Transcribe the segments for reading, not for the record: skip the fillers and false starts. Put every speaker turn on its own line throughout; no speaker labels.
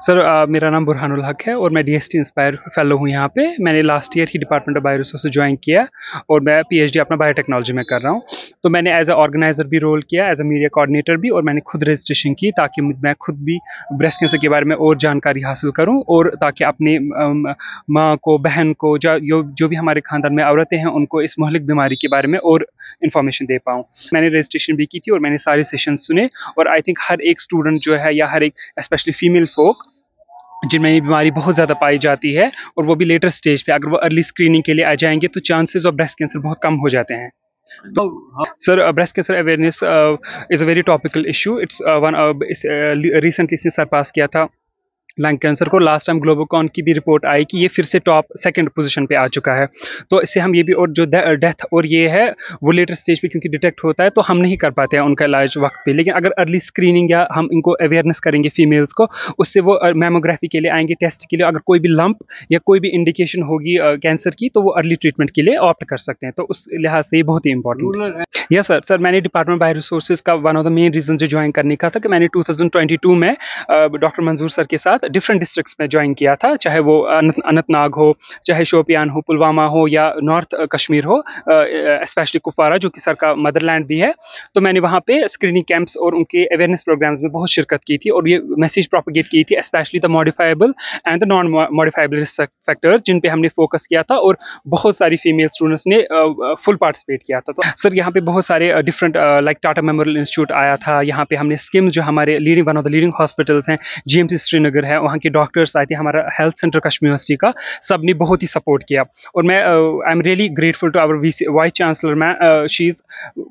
Sir मेरा नाम बुरहानुल हक है और मैं डीएसटी इंस्पायर फेलो हूँ यहाँ पे। मैंने last year he department of bio resources join किया और मैं पीएचडी अपना बायोटेक्नोलॉजी में कर रहा हूँ। तो मैंने एज अ ऑर्गेनाइजर भी रोल किया, एज अ मीडिया कोऑर्डिनेटर भी, और मैंने खुद रजिस्ट्रेशन की ताकि मैं खुद भी ब्रेस्ट कैंसर के बारे में और जानकारी हासिल करूँ, और ताकि अपने माँ को, बहन को, जो भी हमारे खानदान में औरतें हैं उनको इस मोहलिक बीमारी के बारे में और इन्फॉर्मेशन दे पाऊँ। मैंने रजिस्ट्रेशन भी की थी और मैंने सारे सेशन सुने, और आई थिंक हर एक स्टूडेंट जो है, या हर एक स्पेशली फीमेल फोक जिनमें ये बीमारी बहुत ज़्यादा पाई जाती है, और वो भी लेटर स्टेज पे, अगर वो अर्ली स्क्रीनिंग के लिए आ जाएंगे तो चांसेस ऑफ ब्रेस्ट कैंसर बहुत कम हो जाते हैं। तो sir breast cancer awareness is a very topical issue. It's one recently इसने सरपास किया था लंग कैंसर को। लास्ट टाइम ग्लोबोकॉन की भी रिपोर्ट आई कि ये फिर से टॉप सेकंड पोजीशन पे आ चुका है। तो इससे हम ये भी, और जो डेथ और ये है वो लेटर स्टेज पे क्योंकि डिटेक्ट होता है तो हम नहीं कर पाते हैं उनका इलाज वक्त पे। लेकिन अगर अर्ली स्क्रीनिंग या हम इनको अवेयरनेस करेंगे फीमेल्स को, उससे वो मेमोग्राफी के लिए आएंगे, टेस्ट के लिए। अगर कोई भी लंप या कोई भी इंडिकेशन होगी कैंसर की तो वो अर्ली ट्रीटमेंट के लिए ऑप्ट कर सकते हैं। तो उस लिहाज से ये बहुत ही इंपॉर्टेंट है। यस सर मैंने डिपार्टमेंट बायो रिसोर्सेज का one of the main reason जो ज्वाइन करने का था कि मैंने 2022 में डॉक्टर मंजूर सर के साथ डिफरेंट डिस्ट्रिक्ट्स में ज्वाइन किया था, चाहे वो अनंतनाग हो, चाहे शोपियान हो, पुलवामा हो, या नॉर्थ कश्मीर हो, स्पेशली कुपवारा जो कि सर का मदरलैंड भी है। तो मैंने वहाँ पे स्क्रीनिंग कैंप्स और उनके अवेयरनेस प्रोग्राम्स में बहुत शिरकत की थी, और ये मैसेज प्रोपेगेट की थी, specially the modifiable and the non modifiable risk factor, जिन पे हमने फोकस किया था, और बहुत सारी फीमेल स्टूडेंट्स ने फुल पार्टिसिपेट किया था। तो सर यहाँ पे बहुत सारे different like Tata memorial institute आया था, यहाँ पे हमने स्किम जो हमारे leading one of the leading hospitals हैं, जीएमसी श्रीनगर है, वहाँ के डॉक्टर्स आए थे, हमारा हेल्थ सेंटर कश्मीर यूनिवर्सिटी का, सब ने बहुत ही सपोर्ट किया। और मैं I am really grateful to our vice chancellor ma'am, she is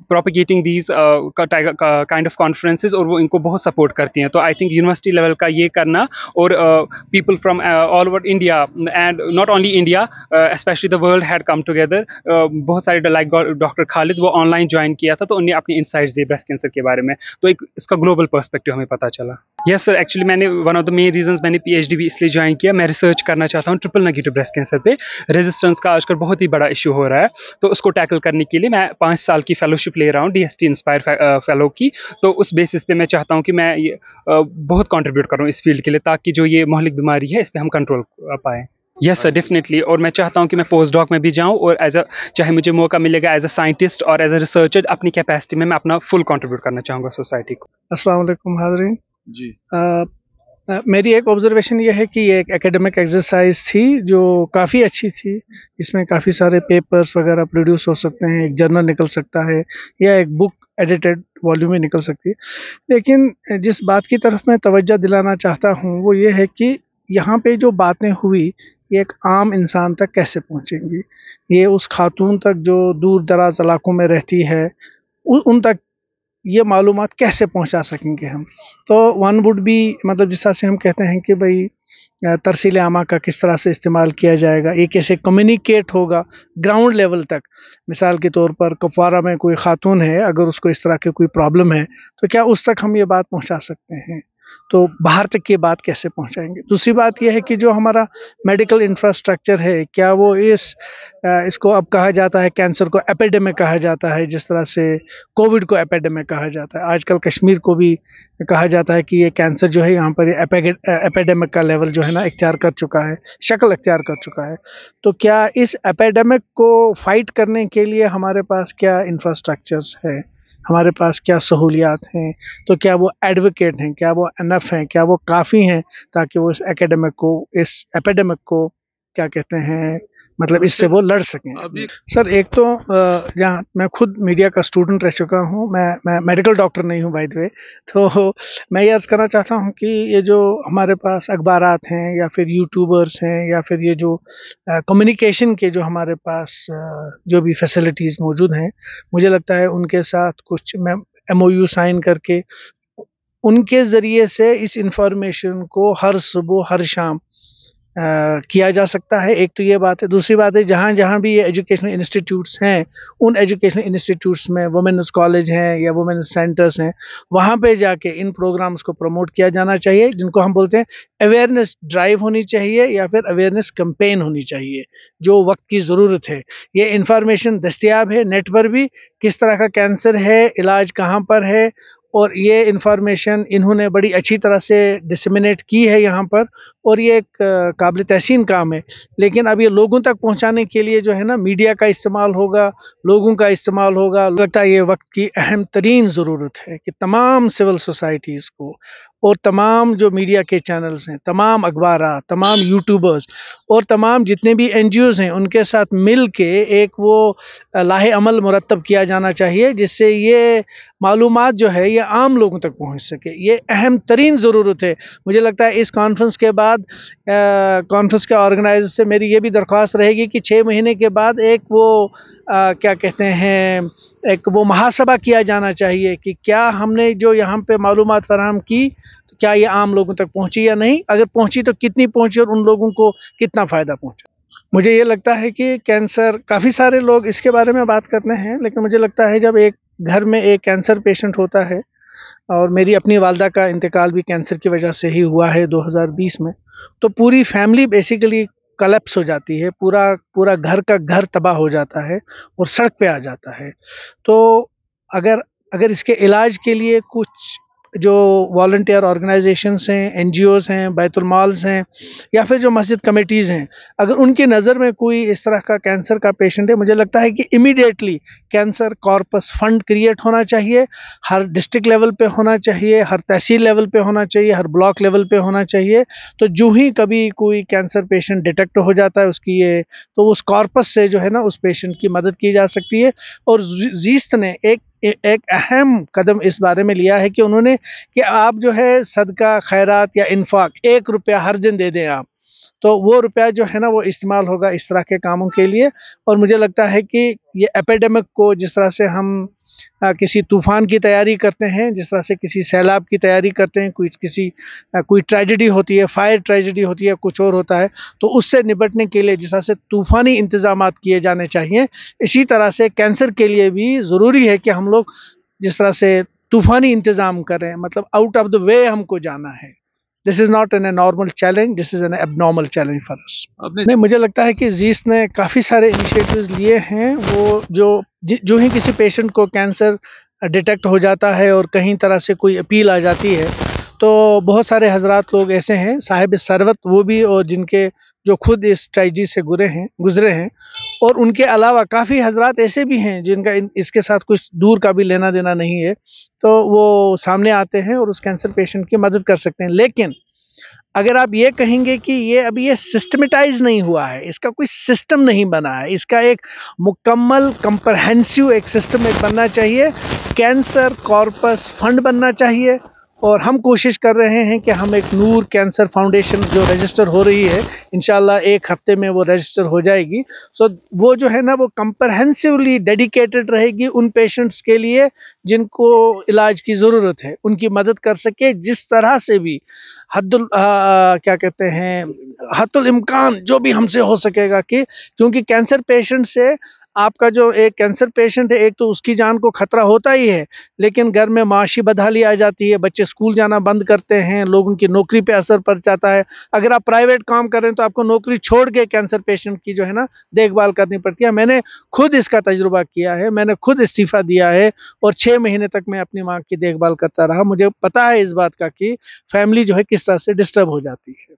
propagating these kind of conferences, और वो इनको बहुत सपोर्ट करती हैं। तो आई थिंक यूनिवर्सिटी लेवल का ये करना, और people from all over India and not only India, specially the world had come together, बहुत सारे लाइक डॉक्टर खालिद, वो ऑनलाइन ज्वाइन किया था, तो उन्हें अपनी इंसाइट्स दिए ब्रेस्ट कैंसर के बारे में, तो एक इसका ग्लोबल पर्सपेक्टिव हमें पता चला। यस सर, एक्चुअली मैंने one of the main reasons मैंने पीएचडी भी इसलिए ज्वाइन किया, मैं रिसर्च करना चाहता हूँ ट्रिपल नेगेटिव ब्रेस्ट कैंसर पे। रेजिस्टेंस का आजकल बहुत ही बड़ा इशू हो रहा है, तो उसको टैकल करने के लिए मैं 5 साल की फेलोशिप ले रहा हूँ डीएसटी इंस्पायर फेलो की। तो उस बेसिस पे मैं चाहता हूँ कि मैं ये बहुत कंट्रीब्यूट करूँ इस फील्ड के लिए, ताकि जो ये मोहलिक बीमारी है इस पर हम कंट्रोल पाएँ। Yes sir, definitely. और मैं चाहता हूँ कि मैं पोस्ट डॉक में भी जाऊँ, और एज अ, चाहे मुझे मौका मिलेगा एज अ साइंटिस्ट और एज अ रिसर्चर, अपनी कैपेसिटी में मैं अपना फुल कंट्रीब्यूट करना चाहूँगा सोसाइटी को।
अस्सलाम वालेकुम हाज़रीन
जी।
मेरी एक ऑब्जर्वेशन ये है कि ये एक एकेडमिक एक्सरसाइज थी जो काफ़ी अच्छी थी। इसमें काफ़ी सारे पेपर्स वगैरह प्रोड्यूस हो सकते हैं, एक जर्नल निकल सकता है, या एक बुक एडिटेड वॉल्यूम में निकल सकती है। लेकिन जिस बात की तरफ मैं तवज्जो दिलाना चाहता हूँ वो ये है कि यहाँ पे जो बातें हुई ये एक आम इंसान तक कैसे पहुँचेंगी, ये उस खातून तक जो दूर दराज इलाकों में रहती है उन तक ये मालूमात कैसे पहुंचा सकेंगे हम। तो वन वुड बी, मतलब जिस तरह से हम कहते हैं कि भाई तरसील आमा का किस तरह से इस्तेमाल किया जाएगा, ये कैसे कम्युनिकेट होगा ग्राउंड लेवल तक। मिसाल के तौर पर कुपवारा में कोई खातून है, अगर उसको इस तरह की कोई प्रॉब्लम है तो क्या उस तक हम ये बात पहुंचा सकते हैं, तो बाहर तक ये बात कैसे पहुंचाएंगे। दूसरी बात यह है कि जो हमारा मेडिकल इंफ्रास्ट्रक्चर है, क्या वो इसको अब कहा जाता है, कैंसर को एपिडेमिक कहा जाता है, जिस तरह से कोविड को एपिडेमिक कहा जाता है, आजकल कश्मीर को भी कहा जाता है कि ये कैंसर जो है यहाँ पर एपिडेमिक का लेवल जो है ना इख्तियार कर चुका है, शक्ल इख्तियार कर चुका है। तो क्या इस एपिडेमिक को फाइट करने के लिए हमारे पास क्या इंफ्रास्ट्रक्चर्स है, हमारे पास क्या सहूलियात हैं, तो क्या वो एडवोकेट हैं, क्या वो एनफ हैं, क्या वो काफ़ी हैं ताकि वो इस एपिडेमिक को क्या कहते हैं, मतलब इससे वो लड़ सकें। सर एक तो जहाँ मैं खुद मीडिया का स्टूडेंट रह चुका हूँ, मैं मेडिकल डॉक्टर नहीं हूँ बाय द वे, तो मैं ये अर्ज़ करना चाहता हूँ कि ये जो हमारे पास अखबारात हैं या फिर यूट्यूबर्स हैं या फिर ये जो कम्युनिकेशन के जो हमारे पास जो भी फैसिलिटीज़ मौजूद हैं, मुझे लगता है उनके साथ कुछ मैं MOU साइन करके उनके ज़रिए से इस इंफॉर्मेशन को हर सुबह हर शाम किया जा सकता है। एक तो ये बात है। दूसरी बात है, जहाँ जहाँ भी ये एजुकेशनल इंस्टीट्यूट्स हैं, उन एजुकेशनल इंस्टीट्यूट्स में वुमेन्स कॉलेज हैं या वुमेन्स सेंटर्स हैं, वहाँ पे जाके इन प्रोग्राम्स को प्रमोट किया जाना चाहिए, जिनको हम बोलते हैं अवेयरनेस ड्राइव होनी चाहिए या फिर अवेयरनेस कैंपेन होनी चाहिए, जो वक्त की ज़रूरत है। ये इंफॉर्मेशन दस्तयाब है नेट पर भी, किस तरह का कैंसर है, इलाज कहाँ पर है, और ये इन्फॉर्मेशन इन्होंने बड़ी अच्छी तरह से डिसमिनेट की है यहाँ पर, और ये एक काबिल तहसीन काम है। लेकिन अब ये लोगों तक पहुँचाने के लिए जो है ना, मीडिया का इस्तेमाल होगा, लोगों का इस्तेमाल होगा। लगता है ये वक्त की अहम तरीन ज़रूरत है कि तमाम सिविल सोसाइटीज़ को और तमाम जो मीडिया के चैनल्स हैं, तमाम अखबारात, तमाम यूट्यूबर्स और तमाम जितने भी NGOs हैं, उनके साथ मिल के एक वो लाहे अमल मुरतब किया जाना चाहिए, जिससे ये मालूमात जो है ये आम लोगों तक पहुंच सके। ये अहम तरीन ज़रूरत है। मुझे लगता है इस कॉन्फ्रेंस के बाद कॉन्फ्रेंस के ऑर्गेनाइजर से मेरी ये भी दरख्वास्त रहेगी कि 6 महीने के बाद एक वो क्या कहते हैं, एक वो मुहासबा किया जाना चाहिए कि क्या हमने जो यहाँ पे मालूमात फराहम की, तो क्या ये आम लोगों तक पहुँची या नहीं, अगर पहुँची तो कितनी पहुँची और उन लोगों को कितना फ़ायदा पहुँचा। मुझे ये लगता है कि कैंसर, काफ़ी सारे लोग इसके बारे में बात करते हैं, लेकिन मुझे लगता है जब एक घर में एक कैंसर पेशेंट होता है, और मेरी अपनी वालदा का इंतकाल भी कैंसर की वजह से ही हुआ है 2020 में, तो पूरी फैमिली बेसिकली कलेप्स हो जाती है, पूरा पूरा घर का घर तबाह हो जाता है और सड़क पे आ जाता है। तो अगर अगर इसके इलाज के लिए कुछ जो वॉलंटियर ऑर्गेनाइजेशंस हैं, NGOs हैं, बैतुल माल्स हैं, या फिर जो मस्जिद कमेटीज़ हैं, अगर उनकी नज़र में कोई इस तरह का कैंसर का पेशेंट है, मुझे लगता है कि immediately cancer corpus fund create होना चाहिए। हर डिस्ट्रिक्ट लेवल पे होना चाहिए, हर तहसील लेवल पे होना चाहिए, हर ब्लॉक लेवल पे होना चाहिए। तो जो ही कभी कोई कैंसर पेशेंट डिटेक्ट हो जाता है उसकी ये, तो उस कॉर्पस से जो है ना, उस पेशेंट की मदद की जा सकती है। और जीस्त ने एक अहम कदम इस बारे में लिया है कि उन्होंने, कि आप जो है सदका, खैरात या इन्फाक 1 रुपया हर दिन दे दें आप, तो वो रुपया जो है ना वो इस्तेमाल होगा इस तरह के कामों के लिए। और मुझे लगता है कि ये एपिडेमिक को, जिस तरह से हम किसी तूफ़ान की तैयारी करते हैं, जिस तरह से किसी सैलाब की तैयारी करते हैं, कोई ट्रेजेडी होती है, फायर ट्रेजेडी होती है, कुछ और होता है, तो उससे निपटने के लिए जिस तरह से तूफ़ानी इंतज़ामात किए जाने चाहिए, इसी तरह से कैंसर के लिए भी ज़रूरी है कि हम लोग जिस तरह से तूफ़ानी इंतज़ाम करें, मतलब आउट ऑफ द वे हमको जाना है। This is not an normal challenge, this is an abnormal challenge for us. नहीं, मुझे लगता है कि जीस ने काफ़ी सारे इनिशिएटिव्स लिए हैं। वो जो ही किसी पेशेंट को कैंसर डिटेक्ट हो जाता है और कहीं तरह से कोई अपील आ जाती है, तो बहुत सारे हजरात लोग ऐसे हैं, साहिब सरवत वो भी, और जिनके जो खुद इस ट्रेजेडी से गुजरे हैं, और उनके अलावा काफ़ी हजरात ऐसे भी हैं जिनका इसके साथ कुछ दूर का भी लेना देना नहीं है, तो वो सामने आते हैं और उस कैंसर पेशेंट की मदद कर सकते हैं। लेकिन अगर आप ये कहेंगे कि ये सिस्टमेटाइज नहीं हुआ है, इसका कोई सिस्टम नहीं बना है, इसका एक मुकम्मल कंप्रहेंसिव एक सिस्टम एक बनना चाहिए, कैंसर कॉर्पस फंड बनना चाहिए। और हम कोशिश कर रहे हैं कि हम एक नूर कैंसर फाउंडेशन जो रजिस्टर हो रही है, इंशाल्लाह 1 हफ्ते में वो रजिस्टर हो जाएगी। सो वो जो है ना, वो कंप्रहेंसिवली डेडिकेटेड रहेगी उन पेशेंट्स के लिए जिनको इलाज की ज़रूरत है, उनकी मदद कर सके जिस तरह से भी क्या कहते हैं, हद्दुल इम्कान जो भी हमसे हो सकेगा। कि क्योंकि कैंसर पेशेंट से, आपका जो एक कैंसर पेशेंट है, एक तो उसकी जान को खतरा होता ही है, लेकिन घर में माशी बदहाली आ जाती है, बच्चे स्कूल जाना बंद करते हैं, लोगों की नौकरी पे असर पड़ जाता है। अगर आप प्राइवेट काम करें तो आपको नौकरी छोड़ के कैंसर पेशेंट की जो है ना देखभाल करनी पड़ती है। मैंने खुद इसका तजुर्बा किया है, मैंने खुद इस्तीफ़ा दिया है और 6 महीने तक मैं अपनी माँ की देखभाल करता रहा। मुझे पता है इस बात का कि फैमिली जो है किस तरह से डिस्टर्ब हो जाती है।